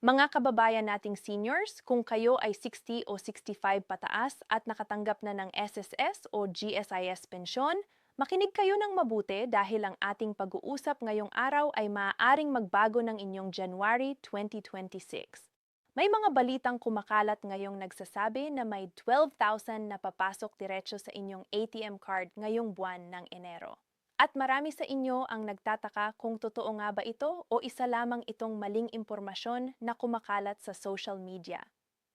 Mga kababayan nating seniors, kung kayo ay 60 o 65 pataas at nakatanggap na ng SSS o GSIS pensyon, makinig kayo ng mabuti dahil ang ating pag-uusap ngayong araw ay maaaring magbago ng inyong January 2026. May mga balitang kumakalat ngayong nagsasabi na may 12,000 na papasok diretso sa inyong ATM card ngayong buwan ng Enero. At marami sa inyo ang nagtataka kung totoo nga ba ito o isa lamang itong maling impormasyon na kumakalat sa social media.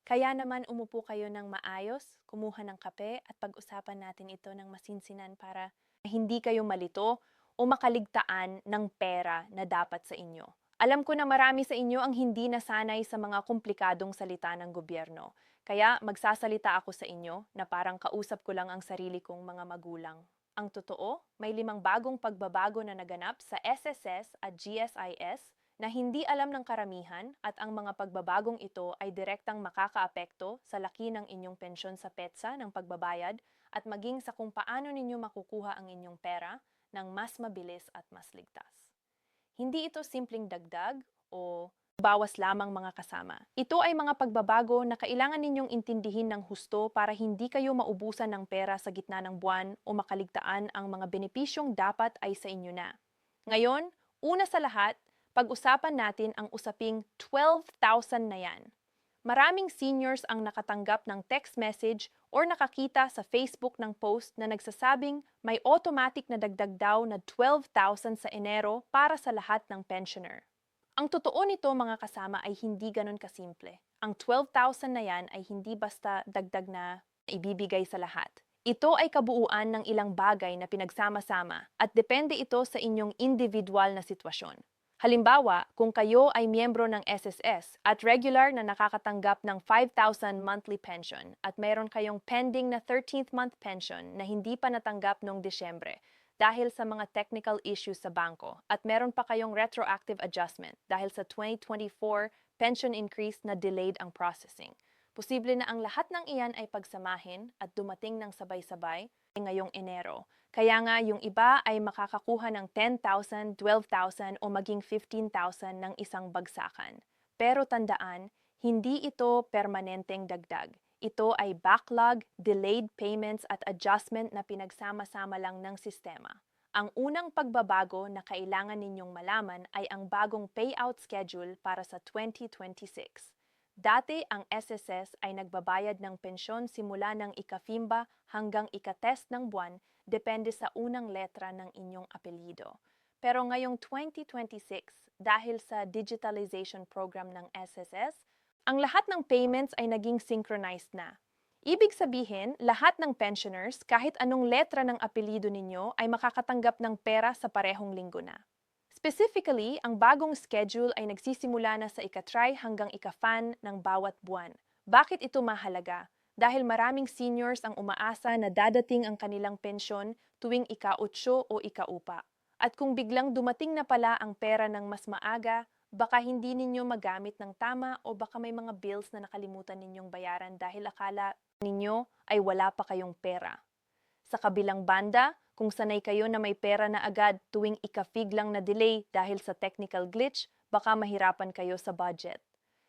Kaya naman umupo kayo ng maayos, kumuha ng kape at pag-usapan natin ito ng masinsinan para hindi kayo malito o makaligtaan ng pera na dapat sa inyo. Alam ko na marami sa inyo ang hindi nasanay sa mga komplikadong salita ng gobyerno. Kaya magsasalita ako sa inyo na parang kausap ko lang ang sarili kong mga magulang. Ang totoo, may 5 bagong pagbabago na naganap sa SSS at GSIS na hindi alam ng karamihan at ang mga pagbabagong ito ay direktang makakaapekto sa laki ng inyong pensyon sa petsa ng pagbabayad at maging sa kung paano ninyo makukuha ang inyong pera ng mas mabilis at mas ligtas. Hindi ito simpleng dagdag o bawas lamang mga kasama. Ito ay mga pagbabago na kailangan ninyong intindihin ng husto para hindi kayo maubusan ng pera sa gitna ng buwan o makaligtaan ang mga benepisyong dapat ay sa inyo na. Ngayon, una sa lahat, pag-usapan natin ang usaping 12,000 na yan. Maraming seniors ang nakatanggap ng text message or nakakita sa Facebook ng post na nagsasabing may automatic na dagdag daw na 12,000 sa Enero para sa lahat ng pensioner. Ang totoo nito mga kasama ay hindi ganun kasimple. Ang 12,000 na yan ay hindi basta dagdag na ibibigay sa lahat. Ito ay kabuuan ng ilang bagay na pinagsama-sama at depende ito sa inyong individual na sitwasyon. Halimbawa, kung kayo ay miyembro ng SSS at regular na nakakatanggap ng 5,000 monthly pension at mayroon kayong pending na 13th month pension na hindi pa natanggap noong Disyembre dahil sa mga technical issues sa bangko at meron pa kayong retroactive adjustment dahil sa 2024 pension increase na delayed ang processing. Posible na ang lahat ng iyan ay pagsamahin at dumating ng sabay-sabay ngayong Enero. Kaya nga yung iba ay makakakuha ng 10,000, 12,000 o maging 15,000 ng isang bagsakan. Pero tandaan, hindi ito permanenteng dagdag. Ito ay backlog, delayed payments at adjustment na pinagsama-sama lang ng sistema. Ang unang pagbabago na kailangan ninyong malaman ay ang bagong payout schedule para sa 2026. Dati ang SSS ay nagbabayad ng pensyon simula ng ikafimba hanggang ikatest ng buwan depende sa unang letra ng inyong apelyido. Pero ngayong 2026, dahil sa digitalization program ng SSS, ang lahat ng payments ay naging synchronized na. Ibig sabihin, lahat ng pensioners, kahit anong letra ng apelyido ninyo, ay makakatanggap ng pera sa parehong linggo na. Specifically, ang bagong schedule ay nagsisimula na sa ika-try hanggang ika-fan ng bawat buwan. Bakit ito mahalaga? Dahil maraming seniors ang umaasa na dadating ang kanilang pensyon tuwing ika-8 o ika-upa. At kung biglang dumating na pala ang pera ng mas maaga, baka hindi ninyo magamit ng tama o baka may mga bills na nakalimutan ninyong bayaran dahil akala ninyo ay wala pa kayong pera. Sa kabilang banda, kung sanay kayo na may pera na agad tuwing ika-fig lang na delay dahil sa technical glitch, baka mahirapan kayo sa budget.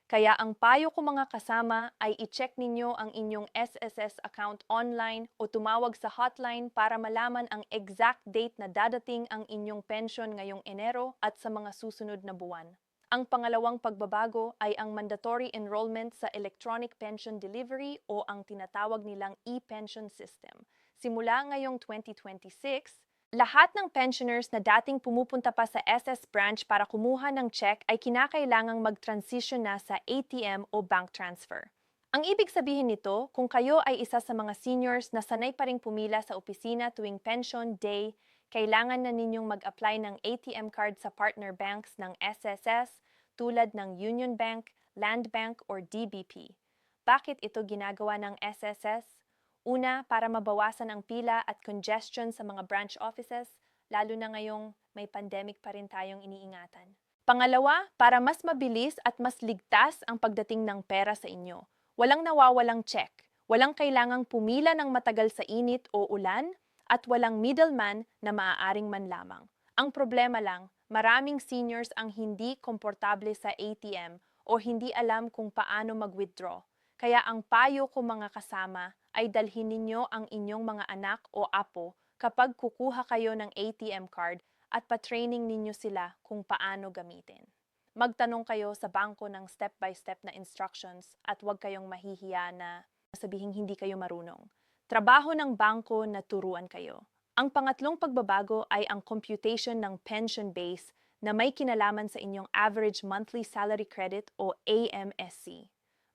Kaya ang payo ko mga kasama ay i-check ninyo ang inyong SSS account online o tumawag sa hotline para malaman ang exact date na dadating ang inyong pension ngayong Enero at sa mga susunod na buwan. Ang pangalawang pagbabago ay ang mandatory enrollment sa electronic pension delivery o ang tinatawag nilang e-pension system. Simula ngayong 2026, lahat ng pensioners na dating pumupunta pa sa SS branch para kumuha ng check ay kinakailangang mag-transition na sa ATM o bank transfer. Ang ibig sabihin nito, kung kayo ay isa sa mga seniors na sanay pa ring pumila sa opisina tuwing pension day, kailangan na ninyong mag-apply ng ATM card sa partner banks ng SSS tulad ng Union Bank, Land Bank, or DBP. Bakit ito ginagawa ng SSS? Una, para mabawasan ang pila at congestion sa mga branch offices, lalo na ngayong may pandemic pa rin tayong iniingatan. Pangalawa, para mas mabilis at mas ligtas ang pagdating ng pera sa inyo. Walang nawawalang check, walang kailangang pumila ng matagal sa init o ulan, at walang middleman na maaaring manlamang. Ang problema lang, maraming seniors ang hindi komportable sa ATM o hindi alam kung paano mag-withdraw. Kaya ang payo ko mga kasama ay dalhin ninyo ang inyong mga anak o apo kapag kukuha kayo ng ATM card at pa-training ninyo sila kung paano gamitin. Magtanong kayo sa bangko ng step-by-step na instructions at huwag kayong mahihiya na sabihing hindi kayo marunong. Trabaho ng bangko na turuan kayo. Ang pangatlong pagbabago ay ang computation ng pension base na may kinalaman sa inyong average monthly salary credit o AMSC.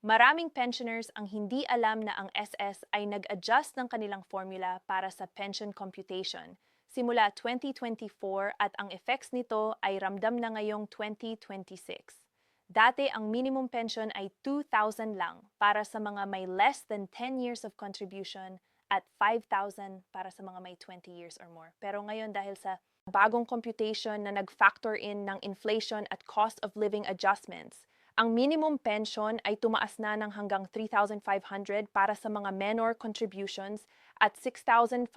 Maraming pensioners ang hindi alam na ang SS ay nag-adjust ng kanilang formula para sa pension computation simula 2024 at ang effects nito ay ramdam na ngayong 2026. Dati ang minimum pension ay 2,000 lang para sa mga may less than 10 years of contribution at 5,000 para sa mga may 20 years or more. Pero ngayon dahil sa bagong computation na nag-factor in ng inflation at cost of living adjustments, ang minimum pension ay tumaas na ng hanggang 3,500 para sa mga minor contributions at 6,500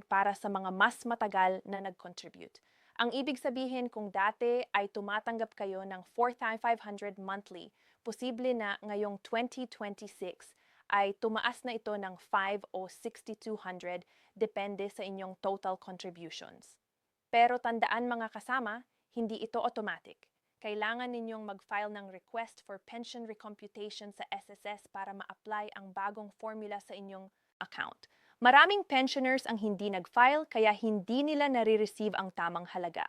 para sa mga mas matagal na nag-contribute. Ang ibig sabihin kung dati ay tumatanggap kayo ng 4,500 monthly, posible na ngayong 2026 ay tumaas na ito ng 5 o 6,200 depende sa inyong total contributions. Pero tandaan mga kasama, hindi ito automatic. Kailangan ninyong mag-file ng request for pension recomputation sa SSS para ma-apply ang bagong formula sa inyong account. Maraming pensioners ang hindi nag-file kaya hindi nila nare-receive ang tamang halaga.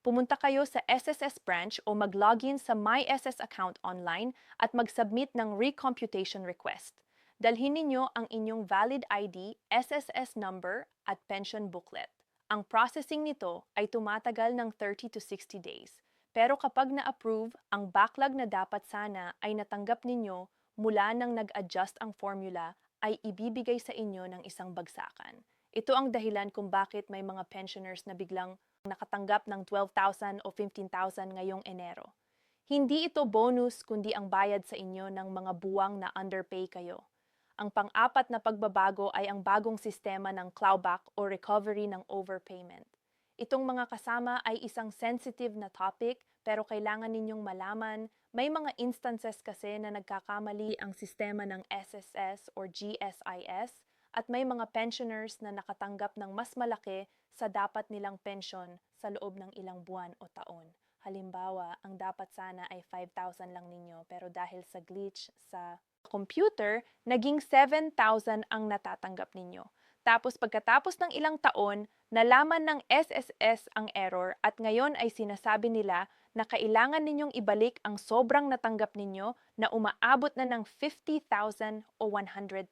Pumunta kayo sa SSS branch o mag-login sa My SS account online at mag-submit ng recomputation request. Dalhin ninyo ang inyong valid ID, SSS number at pension booklet. Ang processing nito ay tumatagal ng 30 to 60 days. Pero kapag na-approve, ang backlog na dapat sana ay natanggap ninyo mula nang nag-adjust ang formula ay ibibigay sa inyo ng isang bagsakan. Ito ang dahilan kung bakit may mga pensioners na biglang nakatanggap ng 12,000 o 15,000 ngayong Enero. Hindi ito bonus kundi ang bayad sa inyo ng mga buwang na underpay kayo. Ang pang-apat na pagbabago ay ang bagong sistema ng clawback o recovery ng overpayment. Itong mga kasama ay isang sensitive na topic pero kailangan ninyong malaman may mga instances kasi na nagkakamali ang sistema ng SSS or GSIS at may mga pensioners na nakatanggap ng mas malaki sa dapat nilang pensyon sa loob ng ilang buwan o taon. Halimbawa, ang dapat sana ay 5,000 lang ninyo pero dahil sa glitch sa computer, naging 7,000 ang natatanggap ninyo. Tapos pagkatapos ng ilang taon, nalaman ng SSS ang error at ngayon ay sinasabi nila na kailangan ninyong ibalik ang sobrang natanggap ninyo na umaabot na ng 50,000 o 100,000.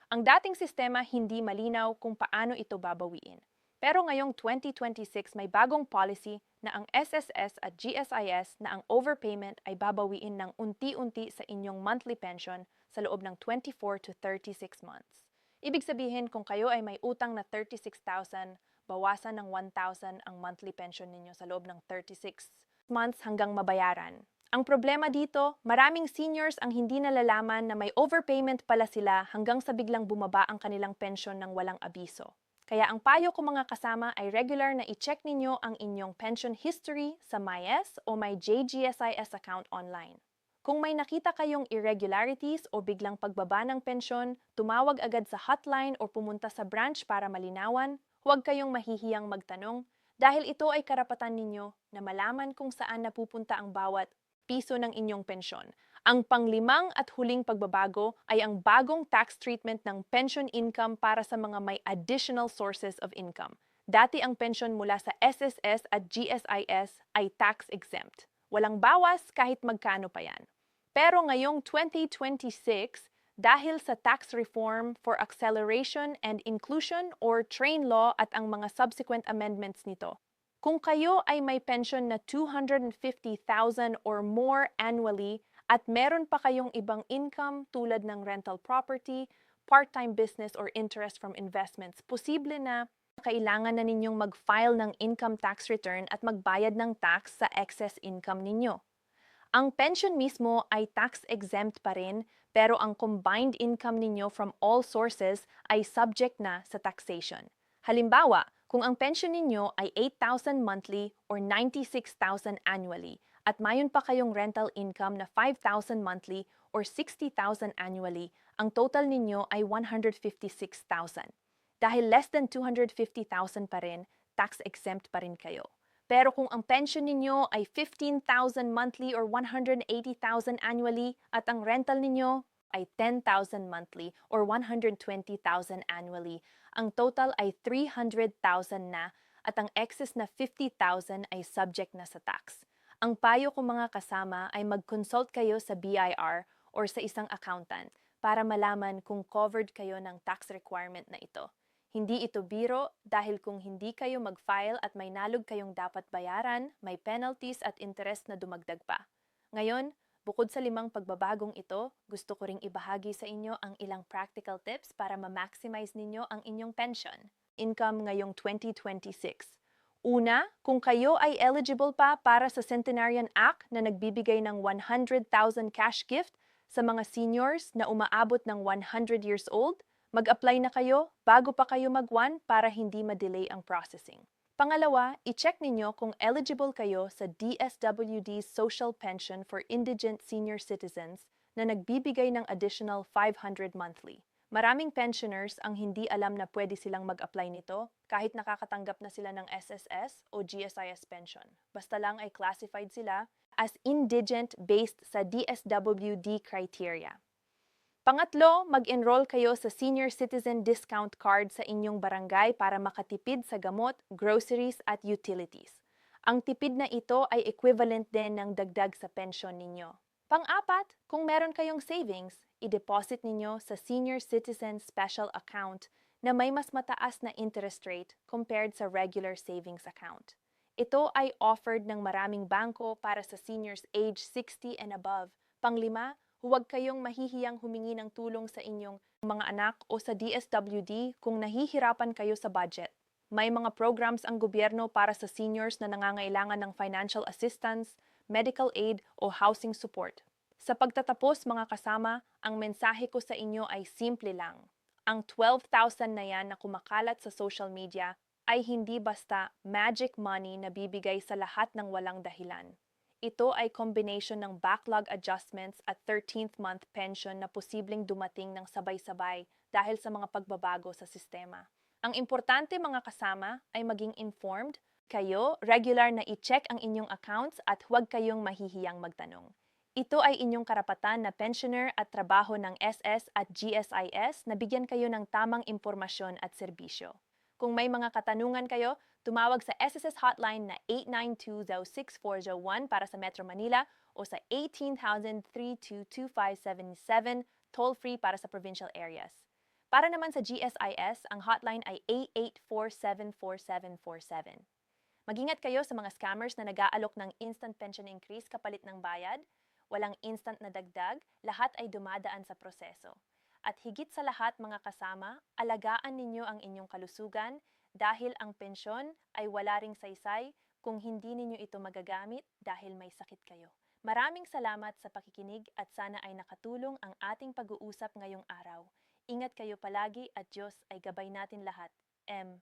Ang dating sistema hindi malinaw kung paano ito babawiin. Pero ngayong 2026 may bagong policy na ang SSS at GSIS na ang overpayment ay babawiin ng unti-unti sa inyong monthly pension sa loob ng 24 to 36 months. Ibig sabihin kung kayo ay may utang na 36,000, bawasan ng 1,000 ang monthly pension ninyo sa loob ng 36 months hanggang mabayaran. Ang problema dito, maraming seniors ang hindi nalalaman na may overpayment pala sila hanggang sa biglang bumaba ang kanilang pension ng walang abiso. Kaya ang payo ko mga kasama ay regular na i-check ninyo ang inyong pension history sa MyS o my JGSIS account online. Kung may nakita kayong irregularities o biglang pagbaba ng pensyon, tumawag agad sa hotline o pumunta sa branch para malinawan. Huwag kayong mahihiyang magtanong dahil ito ay karapatan ninyo na malaman kung saan napupunta ang bawat piso ng inyong pensyon. Ang panglimang at huling pagbabago ay ang bagong tax treatment ng pension income para sa mga may additional sources of income. Dati ang pensyon mula sa SSS at GSIS ay tax exempt. Walang bawas kahit magkano pa yan. Pero ngayong 2026, dahil sa Tax Reform for Acceleration and Inclusion or TRAIN Law at ang mga subsequent amendments nito, kung kayo ay may pension na 250,000 or more annually at meron pa kayong ibang income tulad ng rental property, part-time business or interest from investments, posible na kailangan na ninyong mag-file ng income tax return at magbayad ng tax sa excess income ninyo. Ang pension mismo ay tax-exempt pa rin, pero ang combined income ninyo from all sources ay subject na sa taxation. Halimbawa, kung ang pension ninyo ay 8,000 monthly or 96,000 annually, at mayroon pa kayong rental income na 5,000 monthly or 60,000 annually, ang total ninyo ay 156,000. Dahil less than 250,000 pa rin, tax exempt pa rin kayo. Pero kung ang pension ninyo ay 15,000 monthly or 180,000 annually at ang rental ninyo ay 10,000 monthly or 120,000 annually, ang total ay 300,000 na at ang excess na 50,000 ay subject na sa tax. Ang payo ko mga kasama ay mag-consult kayo sa BIR or sa isang accountant para malaman kung covered kayo ng tax requirement na ito. Hindi ito biro dahil kung hindi kayo mag-file at may nalog kayong dapat bayaran, may penalties at interest na dumagdag pa. Ngayon, bukod sa 5 pagbabagong ito, gusto ko ring ibahagi sa inyo ang ilang practical tips para ma-maximize ninyo ang inyong pension income ngayong 2026. Una, kung kayo ay eligible pa para sa Centenarian Act na nagbibigay ng 100,000 cash gift sa mga seniors na umaabot ng 100 years old, mag-apply na kayo bago pa kayo mag-1 para hindi ma-delay ang processing. Pangalawa, i-check ninyo kung eligible kayo sa DSWD's Social Pension for Indigent Senior Citizens na nagbibigay ng additional 500 monthly. Maraming pensioners ang hindi alam na pwede silang mag-apply nito kahit nakakatanggap na sila ng SSS o GSIS pension. Basta lang ay classified sila as indigent based sa DSWD criteria. Pangatlo, mag-enroll kayo sa Senior Citizen Discount Card sa inyong barangay para makatipid sa gamot, groceries at utilities. Ang tipid na ito ay equivalent din ng dagdag sa pensyon ninyo. Pang-apat, kung meron kayong savings, i-deposit ninyo sa Senior Citizen Special Account na may mas mataas na interest rate compared sa regular savings account. Ito ay offered ng maraming bangko para sa seniors age 60 and above. Panglima, huwag kayong mahihiyang humingi ng tulong sa inyong mga anak o sa DSWD kung nahihirapan kayo sa budget. May mga programs ang gobyerno para sa seniors na nangangailangan ng financial assistance, medical aid o housing support. Sa pagtatapos mga kasama, ang mensahe ko sa inyo ay simple lang. Ang 12,000 na yan na kumakalat sa social media ay hindi basta magic money na bibigay sa lahat ng walang dahilan. Ito ay combination ng backlog adjustments at 13th month pension na posibleng dumating ng sabay-sabay dahil sa mga pagbabago sa sistema. Ang importante mga kasama ay maging informed, kayo regular na i-check ang inyong accounts at huwag kayong mahihiyang magtanong. Ito ay inyong karapatan na pensioner at trabaho ng SS at GSIS na bigyan kayo ng tamang impormasyon at serbisyo. Kung may mga katanungan kayo, tumawag sa SSS hotline na 892-6401 para sa Metro Manila o sa 18,000-322577 toll-free para sa provincial areas. Para naman sa GSIS, ang hotline ay 88474747. Mag-ingat kayo sa mga scammers na nag-aalok ng instant pension increase kapalit ng bayad. Walang instant na dagdag, lahat ay dumadaan sa proseso. At higit sa lahat mga kasama, alagaan ninyo ang inyong kalusugan dahil ang pensyon ay wala ring saysay kung hindi ninyo ito magagamit dahil may sakit kayo. Maraming salamat sa pakikinig at sana ay nakatulong ang ating pag-uusap ngayong araw. Ingat kayo palagi at Diyos ay gabay natin lahat. M.